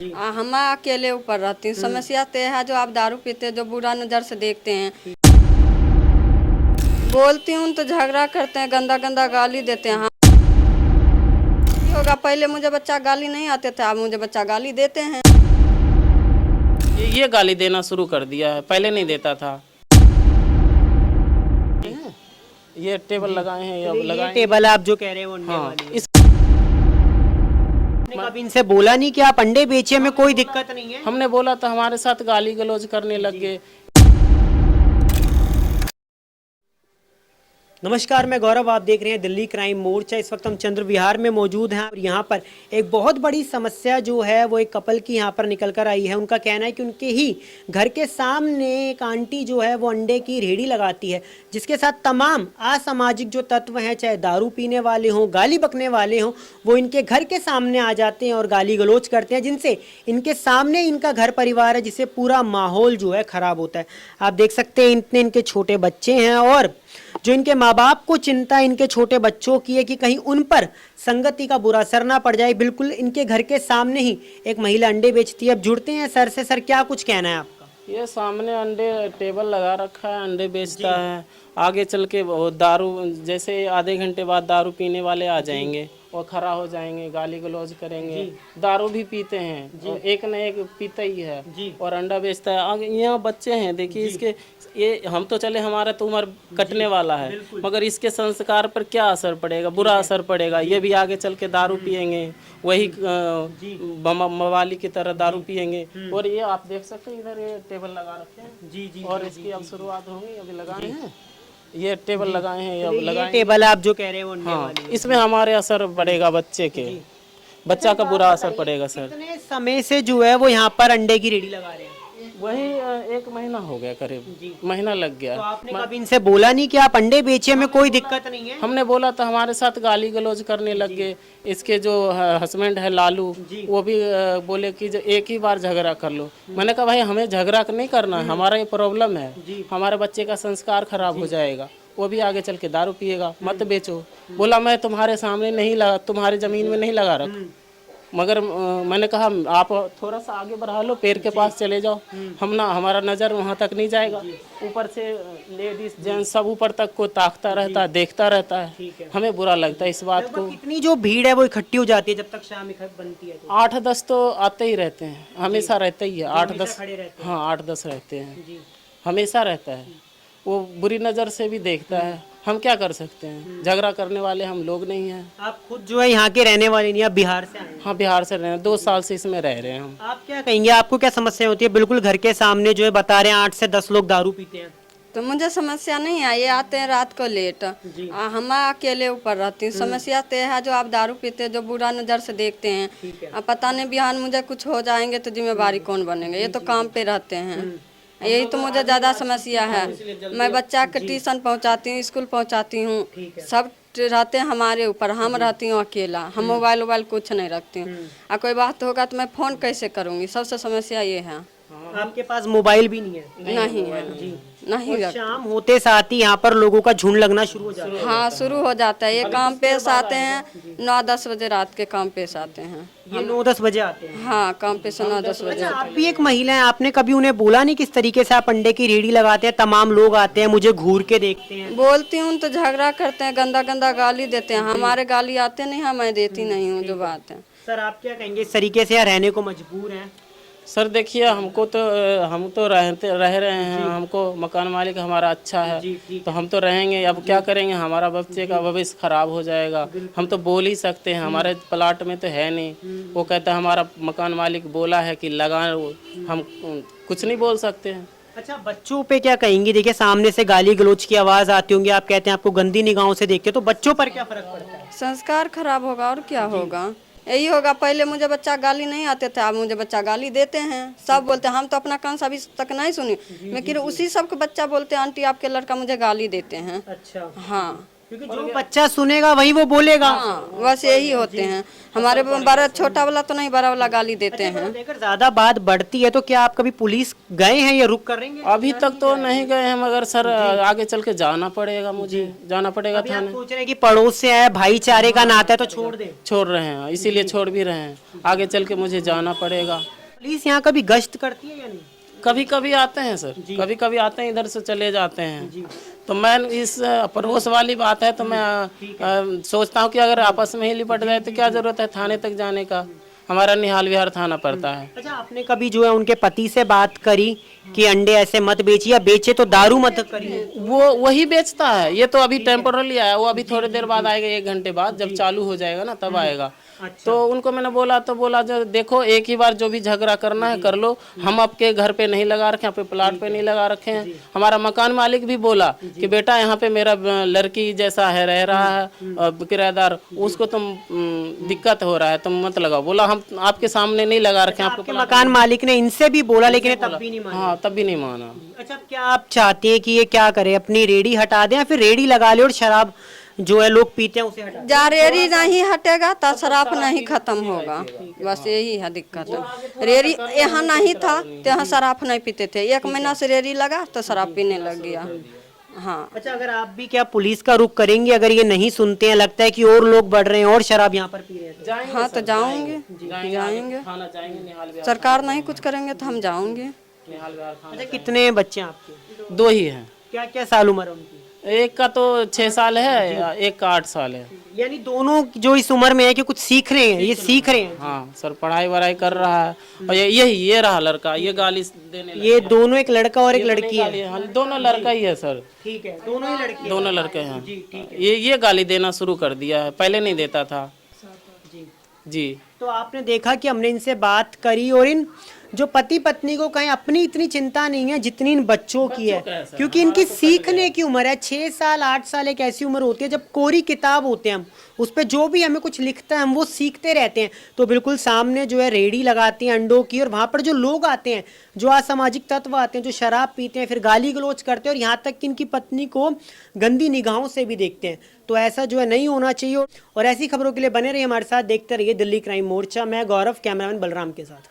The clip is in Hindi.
हम अकेले ऊपर रहती हूँ। समस्या तो है जो आप दारू पीते हैं, जो बुरा नज़र से देखते हैं। बोलती हूँ तो झगड़ा करते हैं, गंदा गंदा गाली देते हैं। हाँ होगा, पहले मुझे बच्चा गाली नहीं आते थे, अब मुझे बच्चा गाली देते हैं। ये गाली देना शुरू कर दिया है, पहले नहीं देता था। ये टेबल लगाए हैं, अब लगाए टेबल आप जो कह रहे हैं वो अंडे हाँ वाली इस आपने कभी इनसे बोला नहीं कि आप अंडे बेचिए, में कोई दिक्कत नहीं है? हमने बोला तो हमारे साथ गाली गलौज करने लग गए। नमस्कार, मैं गौरव, आप देख रहे हैं दिल्ली क्राइम मोर्चा। इस वक्त हम चंद्र विहार में मौजूद हैं और यहाँ पर एक बहुत बड़ी समस्या जो है वो एक कपल की यहाँ पर निकल कर आई है। उनका कहना है कि उनके ही घर के सामने एक आंटी जो है वो अंडे की रेहड़ी लगाती है, जिसके साथ तमाम असामाजिक जो तत्व हैं, चाहे दारू पीने वाले हों, गाली बकने वाले हों, वो इनके घर के सामने आ जाते हैं और गाली गलौज करते हैं, जिनसे इनके सामने इनका घर परिवार है, जिससे पूरा माहौल जो है ख़राब होता है। आप देख सकते हैं इतने इनके छोटे बच्चे हैं और जो इनके माँ बाप को चिंता इनके छोटे बच्चों की है कि कहीं उन पर संगति का बुरा असर ना पड़ जाए। बिल्कुल इनके घर के सामने ही एक महिला अंडे बेचती है। अब जुड़ते हैं सर से। सर, क्या कुछ कहना है आपका? ये सामने अंडे टेबल लगा रखा है, अंडे बेचता है। आगे चल के वो दारू, जैसे आधे घंटे बाद दारू पीने वाले आ जाएंगे और खड़ा हो जाएंगे, गाली गलौज करेंगे। दारू भी पीते हैं और एक न एक पीता ही है और अंडा बेचता है। आगे यहाँ बच्चे हैं, देखिए इसके, ये हम तो चले, हमारा तो उम्र कटने वाला है, मगर इसके संस्कार पर क्या असर पड़ेगा? बुरा असर पड़ेगा। ये भी आगे चल के दारू पियेंगे, वही मवाली की तरह दारू पियेंगे। और ये आप देख सकते हैं इधर ये टेबल लगा रखे हैं और इसकी अब शुरुआत होगी, अभी लगाए हैं। ये टेबल लगाए हैं, अब लगाए। टेबल आप जो कह रहे हैं वो अंडे हाँ, वाली है। इसमें हमारे असर पड़ेगा, बच्चे के, बच्चा का बुरा असर पड़ेगा सर। कितने समय से जो है वो यहाँ पर अंडे की रेहड़ी लगा रहे हैं? वही 1 महीना हो गया, करीब महीना लग गया। तो आपने कभी इनसे बोला नहीं कि आप अंडे बेचिए, में कोई दिक्कत नहीं है? हमने बोला तो हमारे साथ गाली गलौज करने लग गए। इसके जो हस्बैंड है लालू, वो भी बोले कि जो एक ही बार झगड़ा कर लो। मैंने कहा भाई हमें झगड़ा नहीं करना है, हमारा ये प्रॉब्लम है, हमारे बच्चे का संस्कार खराब हो जाएगा, वो भी आगे चल के दारू पिएगा, मत बेचो। बोला मैं तुम्हारे सामने नहीं लगा, तुम्हारे जमीन में नहीं लगा रख, मगर मैंने कहा आप थोड़ा सा आगे बढ़ा लो, पेड़ के पास चले जाओ, हम ना, हमारा नज़र वहाँ तक नहीं जाएगा। ऊपर से लेडीज जेंट्स सब ऊपर तक को ताकता रहता है, देखता रहता है, हमें बुरा लगता है इस बात को। कितनी जो भीड़ है वो इकट्ठी हो जाती है जब तक शाम बनती है? 8-10 तो आते ही रहते हैं, हमेशा रहते ही है। 8-10, हाँ 8-10 रहते हैं, हमेशा रहता है। वो बुरी नज़र से भी देखता है, हम क्या कर सकते हैं? झगड़ा करने वाले हम लोग नहीं हैं। आप खुद जो है यहाँ के रहने वाले नहीं, आप बिहार से आए हैं? हाँ, बिहार से रहे हैं, 2 साल से इसमें रह रहे हैं हम। आप क्या कहेंगे, आपको क्या समस्या होती है? बिल्कुल घर के सामने जो है बता रहे हैं 8 से 10 लोग दारू पीते हैं। तो मुझे समस्या नहीं है, ये आते हैं रात को लेट। हम अकेले ऊपर रहती हूँ। समस्या तो है जो आप दारू पीते हैं, जो बुरा नज़र से देखते हैं। अब पता नहीं बिहान मुझे कुछ हो जाएंगे तो जिम्मेवारी कौन बनेगा? ये तो काम पे रहते हैं, यही तो मुझे ज़्यादा समस्या है। मैं बच्चा के ट्यूशन पहुँचाती हूँ, स्कूल पहुँचाती हूँ, सब रहते हैं हमारे ऊपर। हम रहती हूँ अकेला, हम मोबाइल वोबाइल कुछ नहीं रखती हूँ। और कोई बात होगा तो मैं फ़ोन कैसे करूँगी? सबसे समस्या ये है। आपके पास मोबाइल भी नहीं है? नहीं है जी, नहीं और शाम होते साथ ही यहाँ पर लोगों का झुंड लगना शुरू हो जाता है? हाँ, शुरू हो जाता है। ये काम पेश आते हैं 9-10 बजे रात के, काम पेश आते हैं। ये 9-10 बजे आते हैं? हाँ, काम पे से 9-10 बजे। अच्छा, आप भी एक महिला हैं, आपने कभी उन्हें बोला नहीं किस तरीके से आप अंडे की रेहड़ी लगाते हैं, तमाम लोग आते हैं, मुझे घूर के देखते हैं? बोलती हूँ तो झगड़ा करते हैं, गंदा गंदा गाली देते हैं। हमारे गाली आते नहीं है, मैं देती नहीं हूँ, जो बात है। सर, आप क्या कहेंगे, इस तरीके से यहाँ रहने को मजबूर हैं? सर देखिए, हमको तो हम तो रह रहे हैं, हमको मकान मालिक हमारा अच्छा है, तो हम तो रहेंगे। अब क्या करेंगे? हमारा बच्चे का भविष्य खराब हो जाएगा। हम तो बोल ही सकते हैं, हमारे प्लाट में तो है नहीं। वो कहता है हमारा मकान मालिक बोला है कि लगा, हम कुछ नहीं बोल सकते हैं। अच्छा, बच्चों पे क्या कहेंगी? देखिए सामने से गाली गलौज की आवाज़ आती होंगी, आप कहते हैं आपको गंदी निगाहों से देखते, तो बच्चों पर क्या फर्क पड़ता है? संस्कार खराब होगा और क्या होगा? यही होगा, पहले मुझे बच्चा गाली नहीं आते थे, अब मुझे बच्चा गाली देते हैं। सब बोलते हैं, हम तो अपना कान से अभी तक नहीं सुनी, लेकिन उसी सब के बच्चा बोलते हैं आंटी आपके लड़का मुझे गाली देते हैं। अच्छा। हाँ, क्योंकि जो बच्चा सुनेगा वही वो बोलेगा। हाँ बस यही होते हैं हमारे बड़ा छोटा वाला तो नहीं, बड़ा वाला गाली देते हैं। अगर ज्यादा बात बढ़ती है तो क्या आप कभी पुलिस गए हैं या रुक करेंगे? अभी तक तो नहीं गए हैं, मगर सर आगे चल के जाना पड़ेगा, मुझे जाना पड़ेगा अभी आप थाने। सोच रहे हैं कि पड़ोस से आया, भाईचारे का नाता है तो छोड़ दे? छोड़ रहे हैं, इसीलिए छोड़ भी रहे हैं, आगे चल के मुझे जाना पड़ेगा। पुलिस यहाँ कभी गश्त करती है या नहीं? कभी कभी आते हैं सर, कभी कभी आते हैं, इधर से चले जाते हैं। तो मैं इस पड़ोस वाली बात है तो मैं सोचता हूँ कि अगर आपस में ही लिपट गए तो क्या जरूरत है थाने तक जाने का, हमारा निहाल विहार थाना पड़ता है। अच्छा, आपने कभी जो है उनके पति से बात करी कि अंडे ऐसे मत बेचिए, या बेचे तो दारू मत करिए? वो वही बेचता है, ये तो अभी टेम्पोरली आया, वो अभी थोड़ी देर बाद आएगा, 1 घंटे बाद जब चालू हो जाएगा ना तब आएगा। तो उनको मैंने बोला तो बोला जो देखो एक ही बार जो भी झगड़ा करना है कर लो, हम आपके घर पे नहीं लगा रखे, आपके प्लाट पे नहीं लगा रखे हैं। हमारा मकान मालिक भी बोला कि बेटा यहाँ पे मेरा लड़की जैसा है रह रहा है किराएदार, उसको तुम दिक्कत हो रहा है तुम मत लगाओ। बोला हम आपके सामने नहीं लगा रखे, आपके मकान मालिक ने इनसे भी बोला लेकिन तब भी नहीं माना? हाँ तब भी नहीं माना। अच्छा, अब क्या आप चाहते हैं कि ये क्या करे, अपनी रेडी हटा दें या फिर रेडी लगा ले और शराब जो है लोग पीते हैं उसे हटा दें? जा रेरी नहीं हटेगा तो शराब नहीं खत्म होगा, बस यही है दिक्कत। रेरी यहाँ नहीं था तो यहाँ शराब नहीं पीते थे, 1 महीना से रेरी लगा तो शराब पीने लग गया। हाँ अच्छा, अगर आप भी क्या पुलिस का रुख करेंगे अगर ये नहीं सुनते हैं, लगता है कि और लोग बढ़ रहे हैं और शराब यहाँ पर पी रहे हैं तो? हाँ तो जाऊंगे, जाएंगे, थाना जाएंगे, निहाल विहार सरकार नहीं कुछ करेंगे तो हम जाऊंगे। निहाल विहार थाना। अच्छा, कितने बच्चे हैं आपके? 2 ही हैं, क्या क्या साल उम्र है उनकी? एक का तो 6 साल है, एक का 8 साल है। यानी दोनों जो इस उम्र में है कि कुछ सीख रहे हैं, ये सीख रहे हैं? हाँ सर पढ़ाई वढ़ाई कर रहा है। और ये रहा लड़का, ये गाली देने लगा। ये दोनों, एक लड़का और एक लड़की है? हाँ, दोनों लड़का ही है सर, ठीक है, दोनों ही लड़के? दोनों लड़के हैं। ये गाली देना शुरू कर दिया है, पहले नहीं देता था जी। तो आपने देखा कि हमने इनसे बात करी और इन जो पति पत्नी को कहें अपनी इतनी चिंता नहीं है जितनी इन बच्चों की है, क्योंकि इनकी सीखने की उम्र है। 6 साल 8 साल एक ऐसी उम्र होती है जब कोरी किताब होते हैं हम, उस पर जो भी हमें कुछ लिखता है हम वो सीखते रहते हैं। तो बिल्कुल सामने जो है रेडी लगाती हैं अंडों की, और वहाँ पर जो लोग आते हैं, जो असामाजिक तत्व आते हैं, जो शराब पीते हैं, फिर गाली गलौज करते हैं और यहाँ तक कि इनकी पत्नी को गंदी निगाहों से भी देखते हैं। तो ऐसा जो है नहीं होना चाहिए। और ऐसी खबरों के लिए बने रहिए हमारे साथ, देखते रहिए दिल्ली क्राइम मोर्चा। मैं गौरव, कैमरामैन बलराम के साथ।